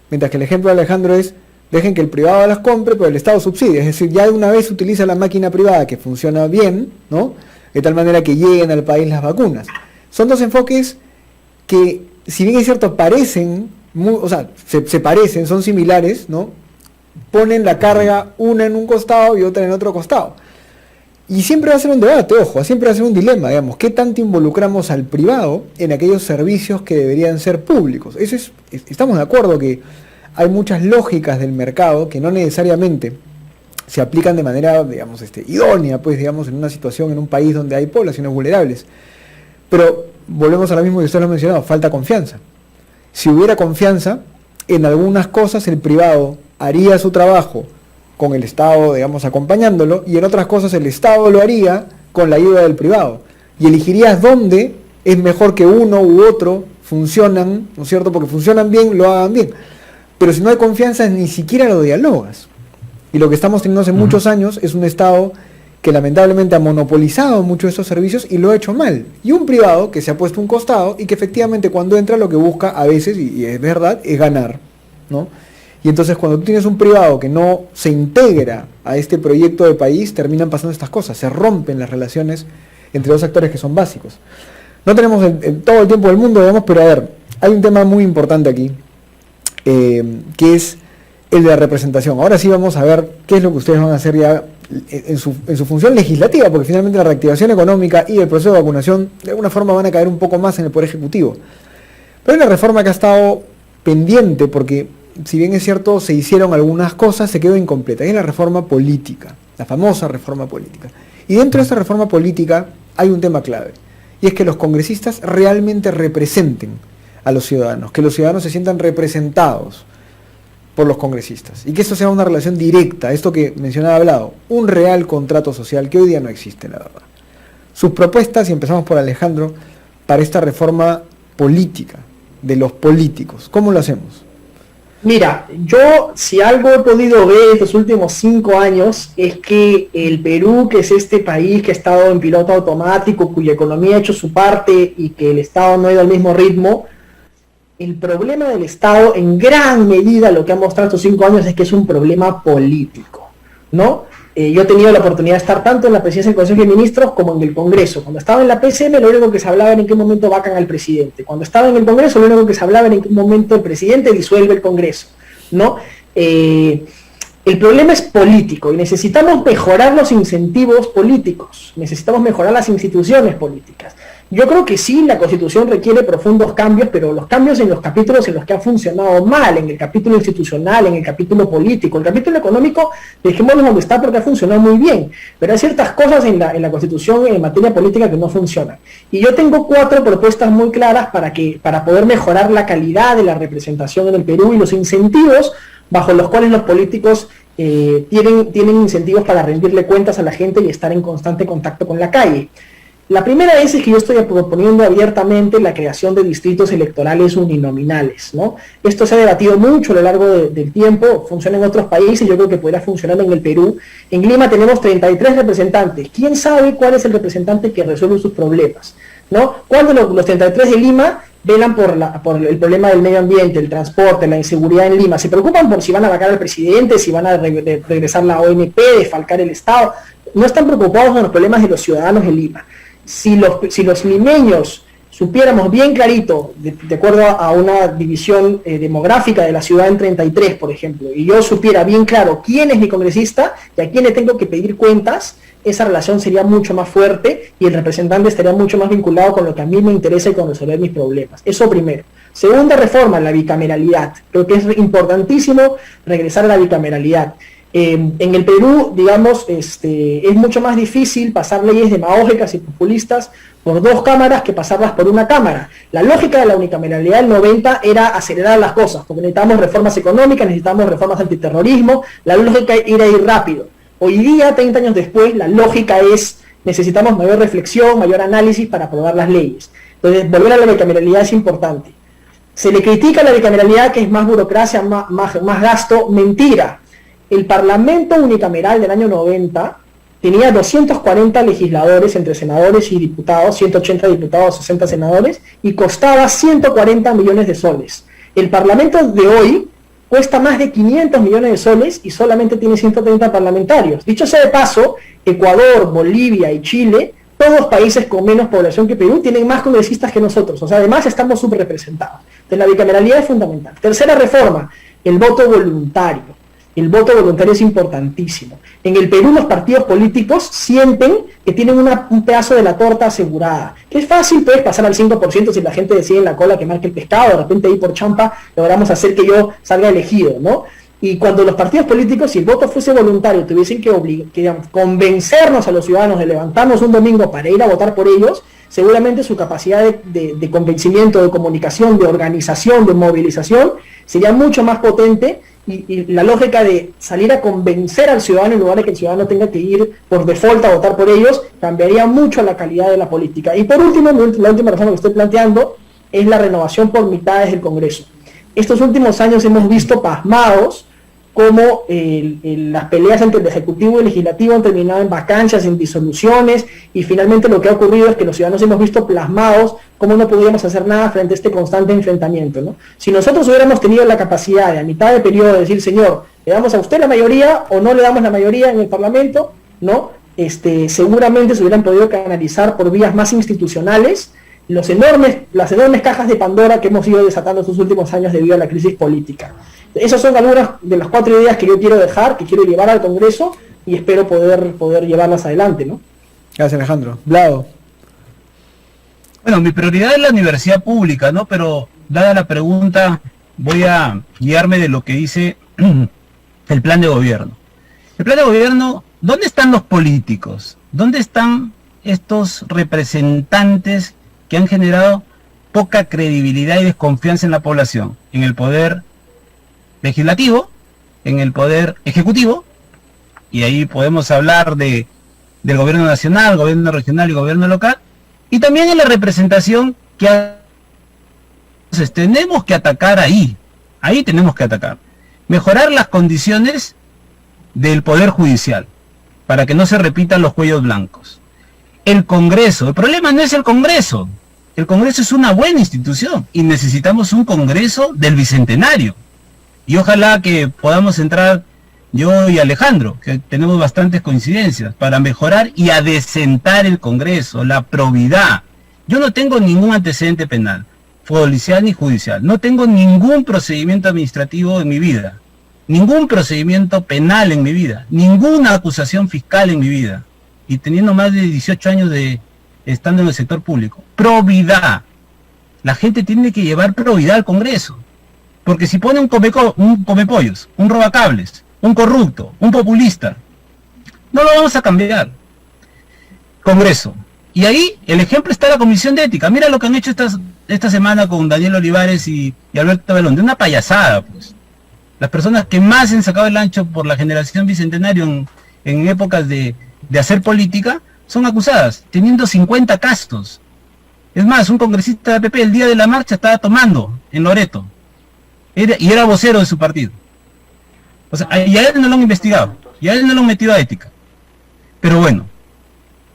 [SPEAKER 2] Mientras que el ejemplo de Alejandro es, dejen que el privado las compre, pero el Estado subsidia. Es decir, ya de una vez utiliza la máquina privada que funciona bien, ¿no? De tal manera que lleguen al país las vacunas. Son dos enfoques que, si bien es cierto, parecen, se parecen, son similares, ¿no? Ponen la carga una en un costado y otra en otro costado. Y siempre va a ser un debate, ojo, siempre va a ser un dilema, digamos, ¿qué tanto involucramos al privado en aquellos servicios que deberían ser públicos? Estamos de acuerdo que hay muchas lógicas del mercado que no necesariamente se aplican de manera, digamos, idónea, pues, digamos, en una situación, en un país donde hay poblaciones vulnerables. Pero volvemos a lo mismo que usted lo ha mencionado, falta confianza. Si hubiera confianza, en algunas cosas el privado haría su trabajo con el Estado, digamos, acompañándolo, y en otras cosas el Estado lo haría con la ayuda del privado. Y elegirías dónde es mejor que uno u otro funcionan, ¿no es cierto? Porque funcionan bien, lo hagan bien. Pero si no hay confianza, ni siquiera lo dialogas. Y lo que estamos teniendo hace muchos años es un Estado que lamentablemente ha monopolizado muchos de estos servicios y lo ha hecho mal. Y un privado que se ha puesto a un costado y que efectivamente cuando entra lo que busca a veces, y es verdad, es ganar, ¿no? Y entonces cuando tú tienes un privado que no se integra a este proyecto de país, terminan pasando estas cosas, se rompen las relaciones entre dos actores que son básicos. No tenemos todo el tiempo del mundo, digamos, pero a ver, hay un tema muy importante aquí, que es el de la representación. Ahora sí vamos a ver qué es lo que ustedes van a hacer ya en su función legislativa, porque finalmente la reactivación económica y el proceso de vacunación de alguna forma van a caer un poco más en el Poder Ejecutivo. Pero hay una reforma que ha estado pendiente porque, si bien es cierto, se hicieron algunas cosas, se quedó incompleta. Y es la reforma política, la famosa reforma política. Y dentro de esa reforma política hay un tema clave, y es que los congresistas realmente representen a los ciudadanos, que los ciudadanos se sientan representados por los congresistas, y que eso sea una relación directa, esto que mencionaba Vlado, un real contrato social que hoy día no existe, la verdad. Sus propuestas, y empezamos por Alejandro, para esta reforma política, de los políticos, ¿cómo lo hacemos?
[SPEAKER 5] Mira, yo si algo he podido ver estos últimos 5 años es que el Perú, que es este país que ha estado en piloto automático, cuya economía ha hecho su parte y que el Estado no ha ido al mismo ritmo, el problema del Estado, en gran medida, lo que han mostrado estos 5 años es que es un problema político, ¿no? Yo he tenido la oportunidad de estar tanto en la presidencia del Consejo de Ministros como en el Congreso. Cuando estaba en la PCM, lo único que se hablaba era en qué momento vacan al presidente. Cuando estaba en el Congreso, lo único que se hablaba era en qué momento el presidente disuelve el Congreso, ¿no? El problema es político y necesitamos mejorar los incentivos políticos, necesitamos mejorar las instituciones políticas. Yo creo que sí, la Constitución requiere profundos cambios, pero los cambios en los capítulos en los que ha funcionado mal, en el capítulo institucional, en el capítulo político, el capítulo económico, dejémoslo donde está porque ha funcionado muy bien, pero hay ciertas cosas en la Constitución en materia política que no funcionan. Y yo tengo 4 propuestas muy claras para poder mejorar la calidad de la representación en el Perú y los incentivos bajo los cuales los políticos tienen incentivos para rendirle cuentas a la gente y estar en constante contacto con la calle. La primera es que yo estoy proponiendo abiertamente la creación de distritos electorales uninominales, ¿no? Esto se ha debatido mucho a lo largo del tiempo, funciona en otros países, yo creo que podría funcionar en el Perú. En Lima tenemos 33 representantes. ¿Quién sabe cuál es el representante que resuelve sus problemas, ¿no? ¿Cuál de los 33 de Lima velan por el problema del medio ambiente, el transporte, la inseguridad en Lima? Se preocupan por si van a vacar al presidente, si van a regresar la OMP, desfalcar el Estado. No están preocupados con los problemas de los ciudadanos de Lima. Si los limeños supiéramos bien clarito, de acuerdo a una división demográfica de la ciudad en 33, por ejemplo, y yo supiera bien claro quién es mi congresista y a quién le tengo que pedir cuentas, esa relación sería mucho más fuerte y el representante estaría mucho más vinculado con lo que a mí me interesa y con resolver mis problemas. Eso primero. Segunda reforma, la bicameralidad. Creo que es importantísimo regresar a la bicameralidad. En el Perú, digamos, es mucho más difícil pasar leyes demagógicas y populistas por 2 cámaras que pasarlas por una cámara. La lógica de la unicameralidad del 90 era acelerar las cosas, porque necesitábamos reformas económicas, necesitábamos reformas antiterrorismo, la lógica era ir rápido. Hoy día, 30 años después, la lógica es necesitamos mayor reflexión, mayor análisis para aprobar las leyes. Entonces, volver a la bicameralidad es importante. Se le critica a la bicameralidad que es más burocracia, más gasto. Mentira. El Parlamento unicameral del año 90 tenía 240 legisladores entre senadores y diputados, 180 diputados, 60 senadores, y costaba 140 millones de soles. El Parlamento de hoy cuesta más de 500 millones de soles y solamente tiene 130 parlamentarios. Dicho sea de paso, Ecuador, Bolivia y Chile, todos países con menos población que Perú, tienen más congresistas que nosotros. O sea, además estamos subrepresentados. Entonces la bicameralidad es fundamental. Tercera reforma, el voto voluntario. El voto voluntario es importantísimo. En el Perú los partidos políticos sienten que tienen un pedazo de la torta asegurada. Que es fácil, puedes pasar al 5% si la gente decide en la cola que marque el pescado, de repente ahí por champa logramos hacer que yo salga elegido, ¿no? Y cuando los partidos políticos, si el voto fuese voluntario, tuviesen que convencernos a los ciudadanos de levantarnos un domingo para ir a votar por ellos, seguramente su capacidad de convencimiento, de comunicación, de organización, de movilización, sería mucho más potente. Y la lógica de salir a convencer al ciudadano en lugar de que el ciudadano tenga que ir por default a votar por ellos, cambiaría mucho la calidad de la política. Y por último, la última reforma que estoy planteando es la renovación por mitades del Congreso. Estos últimos años hemos visto pasmados cómo las peleas entre el Ejecutivo y el Legislativo han terminado en vacancias, en disoluciones, y finalmente lo que ha ocurrido es que los ciudadanos hemos visto plasmados cómo no podíamos hacer nada frente a este constante enfrentamiento, ¿no? Si nosotros hubiéramos tenido la capacidad de a mitad de periodo de decir, señor, ¿le damos a usted la mayoría o no le damos la mayoría en el Parlamento? ¿No? Seguramente se hubieran podido canalizar por vías más institucionales las enormes cajas de Pandora que hemos ido desatando estos últimos años debido a la crisis política. Esas son algunas de las 4 ideas que yo quiero dejar, que quiero llevar al Congreso y espero poder llevarlas adelante, ¿no?
[SPEAKER 2] Gracias, Alejandro. Vlado.
[SPEAKER 6] Bueno, mi prioridad es la universidad pública, ¿no? Pero dada la pregunta, voy a guiarme de lo que dice el plan de gobierno. El plan de gobierno, ¿dónde están los políticos? ¿Dónde están estos representantes que han generado poca credibilidad y desconfianza en la población? En el poder legislativo, en el poder ejecutivo, y ahí podemos hablar del gobierno nacional, gobierno regional y gobierno local, y también en la representación que tenemos que atacar ahí tenemos que atacar, mejorar las condiciones del poder judicial, para que no se repitan los cuellos blancos. El Congreso, el problema no es el Congreso El Congreso es una buena institución y necesitamos un Congreso del Bicentenario. Y ojalá que podamos entrar yo y Alejandro, que tenemos bastantes coincidencias, para mejorar y adecentar el Congreso, la probidad. Yo no tengo ningún antecedente penal, policial ni judicial. No tengo ningún procedimiento administrativo en mi vida, ningún procedimiento penal en mi vida, ninguna acusación fiscal en mi vida. Y teniendo más de 18 años de estando en el sector público. Probidad. La gente tiene que llevar probidad al Congreso. Porque si pone un comepollos, un robacables, un corrupto, un populista, no lo vamos a cambiar. Congreso. Y ahí el ejemplo está la Comisión de Ética. Mira lo que han hecho esta semana con Daniel Olivares y Alberto Belón. De una payasada, pues. Las personas que más han sacado el ancho por la generación bicentenario en épocas de hacer política son acusadas, teniendo 50 castos. Es más, un congresista de APP el día de la marcha estaba tomando en Loreto. Y era vocero de su partido. O sea, y a él no lo han investigado. Y a él no lo han metido a ética. Pero bueno,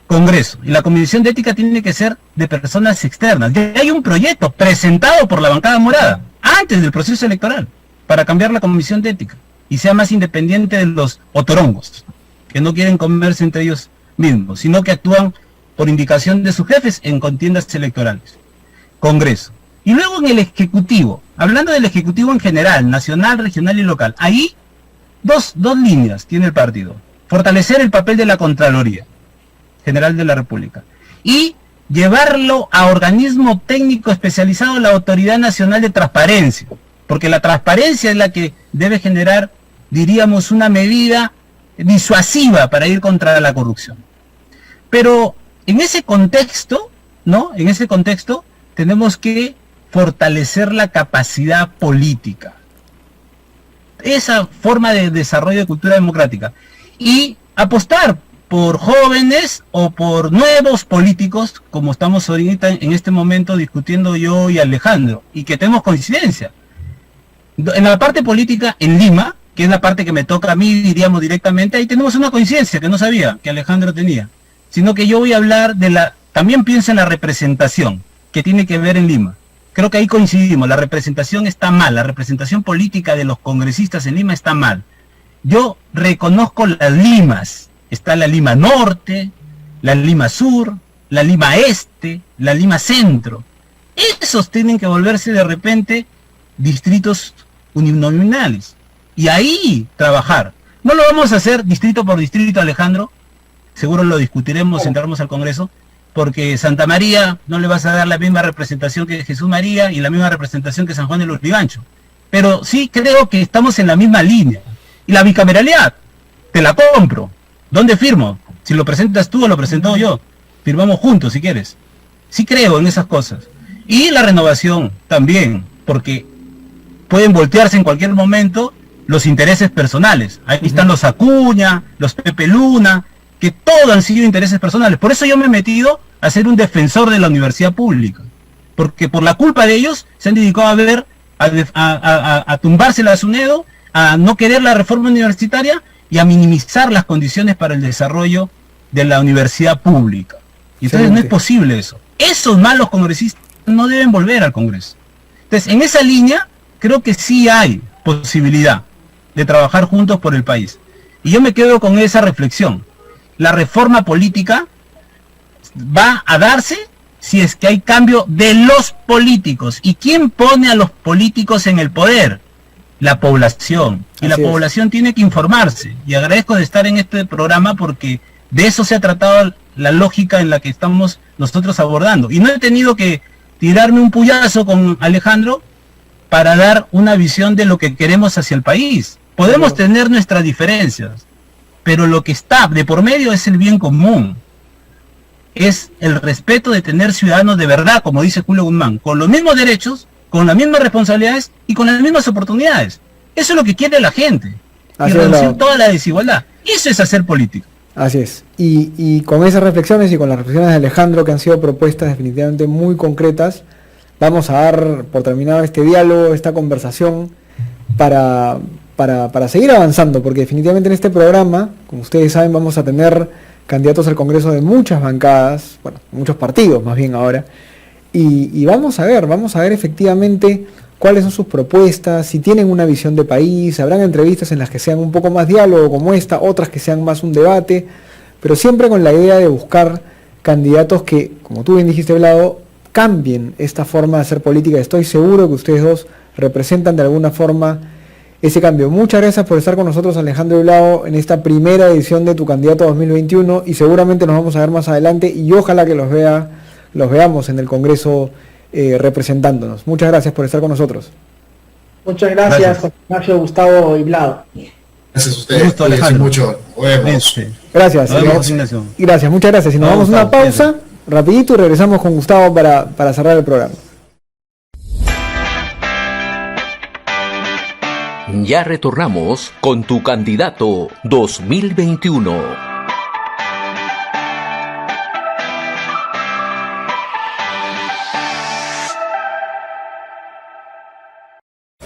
[SPEAKER 6] Congreso. Y la Comisión de Ética tiene que ser de personas externas. Ya hay un proyecto presentado por la bancada morada, antes del proceso electoral, para cambiar la Comisión de Ética. Y sea más independiente de los otorongos, que no quieren comerse entre ellos mismos, sino que actúan por indicación de sus jefes en contiendas electorales. Congreso. Y luego en el Ejecutivo, hablando del Ejecutivo en general, nacional, regional y local, ahí dos líneas tiene el partido. Fortalecer el papel de la Contraloría General de la República y llevarlo a organismo técnico especializado, la Autoridad Nacional de Transparencia, porque la transparencia es la que debe generar, diríamos, una medida disuasiva para ir contra la corrupción. Pero en ese contexto, ¿no? En ese contexto tenemos que fortalecer la capacidad política, esa forma de desarrollo de cultura democrática, y apostar por jóvenes o por nuevos políticos, como estamos ahorita en este momento discutiendo yo y Alejandro, y que tenemos coincidencia. En la parte política en Lima, que es la parte que me toca a mí, diríamos directamente, ahí tenemos una coincidencia que no sabía que Alejandro tenía, sino que yo voy a hablar también pienso en la representación, que tiene que ver en Lima. Creo que ahí coincidimos, la representación está mal, la representación política de los congresistas en Lima está mal. Yo reconozco las Limas, está la Lima Norte, la Lima Sur, la Lima Este, la Lima Centro. Esos tienen que volverse de repente distritos uninominales. Y ahí trabajar. No lo vamos a hacer distrito por distrito, Alejandro. Seguro lo discutiremos si entramos al Congreso. Porque Santa María no le vas a dar la misma representación que Jesús María y la misma representación que San Juan de Lurigancho. Pero sí creo que estamos en la misma línea. Y la bicameralidad, te la compro. ¿Dónde firmo? Si lo presentas tú o lo presento yo. Firmamos juntos si quieres. Sí creo en esas cosas. Y la renovación también, porque pueden voltearse en cualquier momento los intereses personales. Ahí están los Acuña, los Pepe Luna, que todos han sido intereses personales. Por eso yo me he metido a ser un defensor de la universidad pública. Porque por la culpa de ellos se han dedicado a tumbársela a su dedo, a no querer la reforma universitaria y a minimizar las condiciones para el desarrollo de la universidad pública. Y entonces no es posible eso. Esos malos congresistas no deben volver al Congreso. Entonces, en esa línea, creo que sí hay posibilidad de trabajar juntos por el país. Y yo me quedo con esa reflexión. La reforma política va a darse si es que hay cambio de los políticos. ¿Y quién pone a los políticos en el poder? La población. Y la población tiene que informarse. Y agradezco de estar en este programa porque de eso se ha tratado la lógica en la que estamos nosotros abordando. Y no he tenido que tirarme un puyazo con Alejandro para dar una visión de lo que queremos hacia el país. Podemos tener nuestras diferencias, pero lo que está de por medio es el bien común. Es el respeto de tener ciudadanos de verdad, como dice Julio Guzmán, con los mismos derechos, con las mismas responsabilidades y con las mismas oportunidades. Eso es lo que quiere la gente. Y reducir toda la desigualdad. Eso es hacer política.
[SPEAKER 2] Así es. Y con esas reflexiones y con las reflexiones de Alejandro, que han sido propuestas definitivamente muy concretas, vamos a dar por terminado este diálogo, esta conversación, para seguir avanzando, porque definitivamente en este programa, como ustedes saben, vamos a tener candidatos al Congreso de muchas bancadas, bueno, muchos partidos más bien ahora, y vamos a ver efectivamente cuáles son sus propuestas, si tienen una visión de país. Habrán entrevistas en las que sean un poco más diálogo como esta, otras que sean más un debate, pero siempre con la idea de buscar candidatos que, como tú bien dijiste, Vlado, cambien esta forma de hacer política. Estoy seguro que ustedes dos representan de alguna forma ese cambio. Muchas gracias por estar con nosotros, Alejandro y Vlado, en esta primera edición de Tu Candidato 2021, y seguramente nos vamos a ver más adelante y ojalá que los veamos en el Congreso representándonos. Muchas gracias por estar con nosotros.
[SPEAKER 5] Muchas gracias, José Ignacio, Gustavo y Vlado.
[SPEAKER 3] Gracias a ustedes.
[SPEAKER 6] Gusto, Alejandro.
[SPEAKER 3] Mucho. Nos vemos.
[SPEAKER 2] Gracias.
[SPEAKER 6] Nos vemos, Ignacio.
[SPEAKER 2] Gracias, muchas gracias. Y nos vamos a una pausa rapidito y regresamos con Gustavo para cerrar el programa.
[SPEAKER 1] Ya retornamos con Tu Candidato 2021.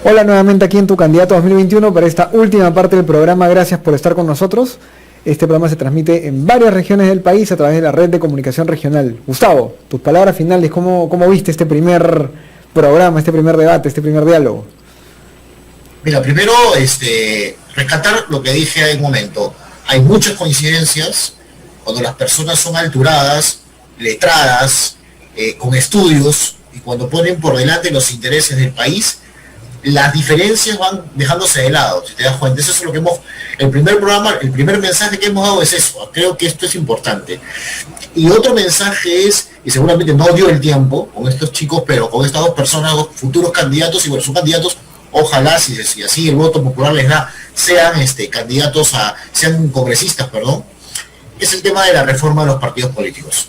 [SPEAKER 2] Hola nuevamente aquí en Tu Candidato 2021 para esta última parte del programa. Gracias por estar con nosotros. Este programa se transmite en varias regiones del país a través de la red de comunicación regional. Gustavo, tus palabras finales, ¿cómo viste este primer programa, este primer debate, este primer diálogo?
[SPEAKER 3] Mira, primero, rescatar lo que dije hace un momento. Hay muchas coincidencias cuando las personas son alturadas, letradas, con estudios, y cuando ponen por delante los intereses del país, las diferencias van dejándose de lado, si te das cuenta. Eso es lo que el primer programa, el primer mensaje que hemos dado es eso. Creo que esto es importante. Y otro mensaje es, y seguramente no dio el tiempo con estos chicos, pero con estas dos personas, dos futuros candidatos, y bueno, son candidatos, ojalá, si así el voto popular les da, sean sean congresistas, es el tema de la reforma de los partidos políticos.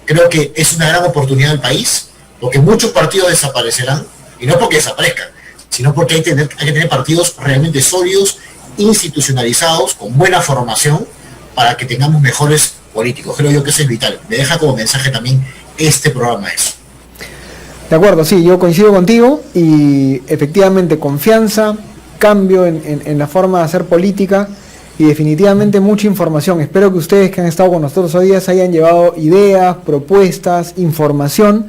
[SPEAKER 3] Creo que es una gran oportunidad del país, porque muchos partidos desaparecerán, y no porque desaparezcan, sino porque hay que tener partidos realmente sólidos, institucionalizados, con buena formación, para que tengamos mejores políticos. Creo yo que eso es vital. Me deja como mensaje también este programa eso.
[SPEAKER 2] De acuerdo, sí, yo coincido contigo y efectivamente confianza, cambio en la forma de hacer política y definitivamente mucha información. Espero que ustedes que han estado con nosotros hoy día se hayan llevado ideas, propuestas, información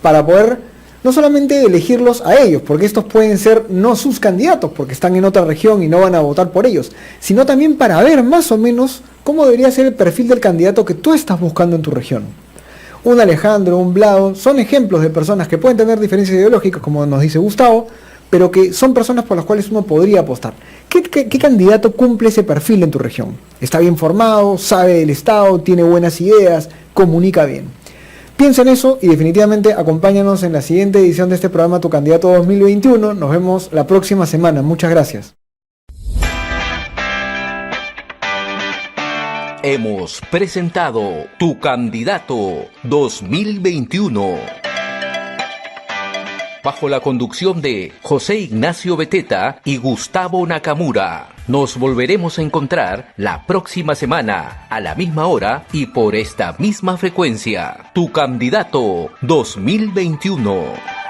[SPEAKER 2] para poder no solamente elegirlos a ellos, porque estos pueden ser no sus candidatos, porque están en otra región y no van a votar por ellos, sino también para ver más o menos cómo debería ser el perfil del candidato que tú estás buscando en tu región. Un Alejandro, un Vlado, son ejemplos de personas que pueden tener diferencias ideológicas, como nos dice Gustavo, pero que son personas por las cuales uno podría apostar. ¿Qué candidato cumple ese perfil en tu región? Está bien formado, sabe del Estado, tiene buenas ideas, comunica bien. Piensa en eso y definitivamente acompáñanos en la siguiente edición de este programa Tu Candidato 2021. Nos vemos la próxima semana. Muchas gracias.
[SPEAKER 1] Hemos presentado Tu Candidato 2021. Bajo la conducción de José Ignacio Beteta y Gustavo Nakamura. Nos volveremos a encontrar la próxima semana, a la misma hora y por esta misma frecuencia. Tu Candidato 2021.